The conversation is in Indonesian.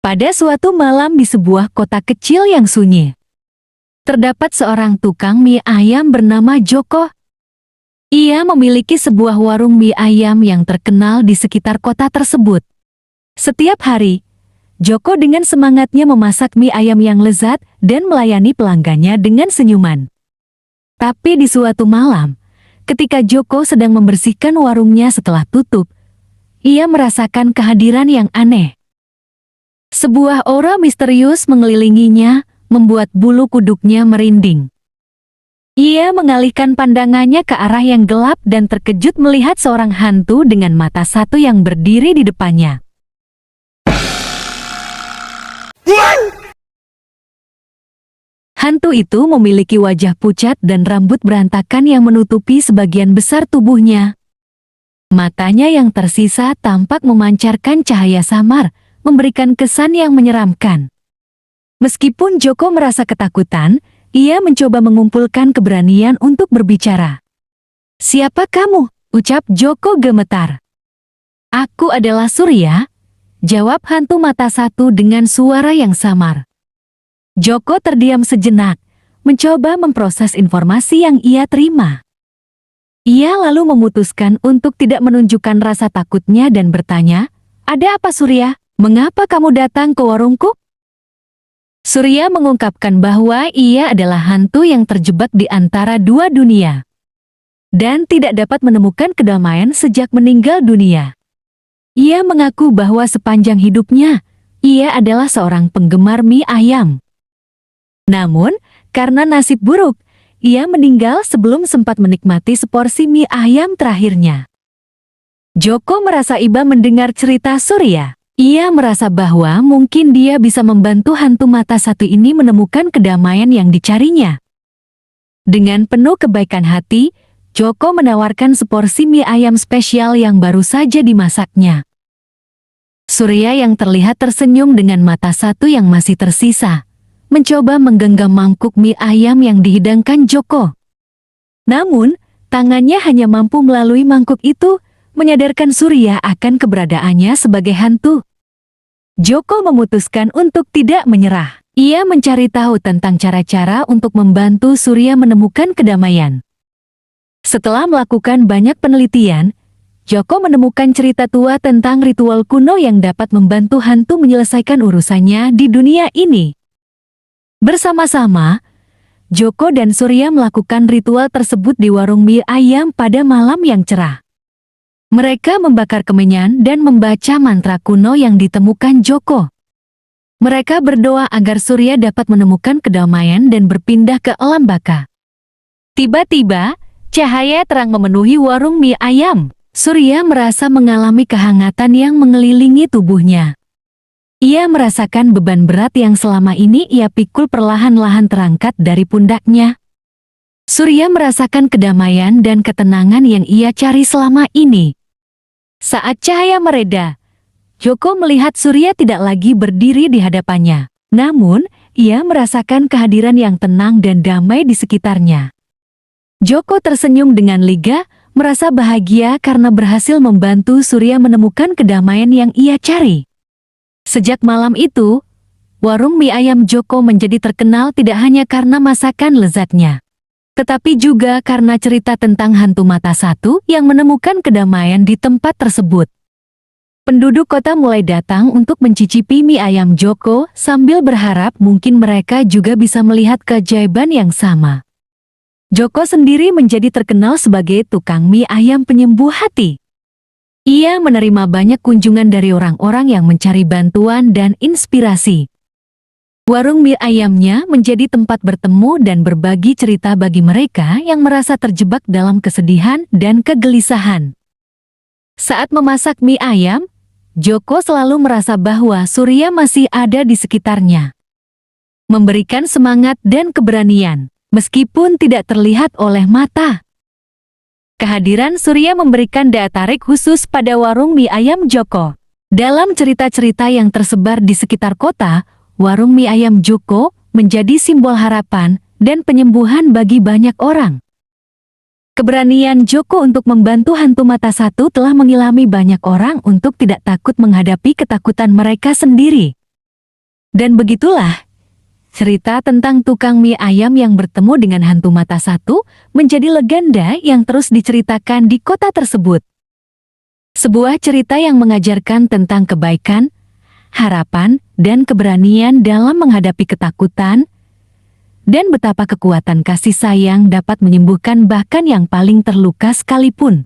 Pada suatu malam di sebuah kota kecil yang sunyi, terdapat seorang tukang mie ayam bernama Joko. Ia memiliki sebuah warung mie ayam yang terkenal di sekitar kota tersebut. Setiap hari, Joko dengan semangatnya memasak mie ayam yang lezat dan melayani pelanggannya dengan senyuman. Tapi di suatu malam, ketika Joko sedang membersihkan warungnya setelah tutup, ia merasakan kehadiran yang aneh. Sebuah aura misterius mengelilinginya, membuat bulu kuduknya merinding. Ia mengalihkan pandangannya ke arah yang gelap dan terkejut melihat seorang hantu dengan mata satu yang berdiri di depannya. Hantu itu memiliki wajah pucat dan rambut berantakan yang menutupi sebagian besar tubuhnya. Matanya yang tersisa tampak memancarkan cahaya samar, memberikan kesan yang menyeramkan. Meskipun Joko merasa ketakutan, ia mencoba mengumpulkan keberanian untuk berbicara. "Siapa kamu?" ucap Joko gemetar. "Aku adalah Surya," jawab hantu mata satu dengan suara yang samar. Joko terdiam sejenak, mencoba memproses informasi yang ia terima. Ia lalu memutuskan untuk tidak menunjukkan rasa takutnya dan bertanya, "Ada apa, Surya? Mengapa kamu datang ke warungku?" Surya mengungkapkan bahwa ia adalah hantu yang terjebak di antara dua dunia dan tidak dapat menemukan kedamaian sejak meninggal dunia. Ia mengaku bahwa sepanjang hidupnya, ia adalah seorang penggemar mie ayam. Namun, karena nasib buruk, ia meninggal sebelum sempat menikmati seporsi mie ayam terakhirnya. Joko merasa iba mendengar cerita Surya. Ia merasa bahwa mungkin dia bisa membantu hantu mata satu ini menemukan kedamaian yang dicarinya. Dengan penuh kebaikan hati, Joko menawarkan seporsi mie ayam spesial yang baru saja dimasaknya. Surya yang terlihat tersenyum dengan mata satu yang masih tersisa, mencoba menggenggam mangkuk mie ayam yang dihidangkan Joko. Namun, tangannya hanya mampu melalui mangkuk itu, menyadarkan Surya akan keberadaannya sebagai hantu. Joko memutuskan untuk tidak menyerah. Ia mencari tahu tentang cara-cara untuk membantu Surya menemukan kedamaian. Setelah melakukan banyak penelitian, Joko menemukan cerita tua tentang ritual kuno yang dapat membantu hantu menyelesaikan urusannya di dunia ini. Bersama-sama, Joko dan Surya melakukan ritual tersebut di warung mie ayam pada malam yang cerah. Mereka membakar kemenyan dan membaca mantra kuno yang ditemukan Joko. Mereka berdoa agar Surya dapat menemukan kedamaian dan berpindah ke alam baka. Tiba-tiba, cahaya terang memenuhi warung mie ayam. Surya merasa mengalami kehangatan yang mengelilingi tubuhnya. Ia merasakan beban berat yang selama ini ia pikul perlahan-lahan terangkat dari pundaknya. Surya merasakan kedamaian dan ketenangan yang ia cari selama ini. Saat cahaya mereda, Joko melihat Surya tidak lagi berdiri di hadapannya. Namun, ia merasakan kehadiran yang tenang dan damai di sekitarnya. Joko tersenyum dengan lega, merasa bahagia karena berhasil membantu Surya menemukan kedamaian yang ia cari. Sejak malam itu, warung mie ayam Joko menjadi terkenal tidak hanya karena masakan lezatnya, tetapi juga karena cerita tentang hantu mata satu yang menemukan kedamaian di tempat tersebut. Penduduk kota mulai datang untuk mencicipi mie ayam Joko sambil berharap mungkin mereka juga bisa melihat keajaiban yang sama. Joko sendiri menjadi terkenal sebagai tukang mie ayam penyembuh hati. Ia menerima banyak kunjungan dari orang-orang yang mencari bantuan dan inspirasi. Warung mie ayamnya menjadi tempat bertemu dan berbagi cerita bagi mereka yang merasa terjebak dalam kesedihan dan kegelisahan. Saat memasak mie ayam, Joko selalu merasa bahwa Surya masih ada di sekitarnya, memberikan semangat dan keberanian, meskipun tidak terlihat oleh mata. Kehadiran Surya memberikan daya tarik khusus pada warung mie ayam Joko. Dalam cerita-cerita yang tersebar di sekitar kota, warung mie ayam Joko menjadi simbol harapan dan penyembuhan bagi banyak orang. Keberanian Joko untuk membantu hantu mata satu telah mengilhami banyak orang untuk tidak takut menghadapi ketakutan mereka sendiri. Dan begitulah, cerita tentang tukang mie ayam yang bertemu dengan hantu mata satu menjadi legenda yang terus diceritakan di kota tersebut. Sebuah cerita yang mengajarkan tentang kebaikan, harapan, dan keberanian dalam menghadapi ketakutan, dan betapa kekuatan kasih sayang dapat menyembuhkan bahkan yang paling terluka sekalipun.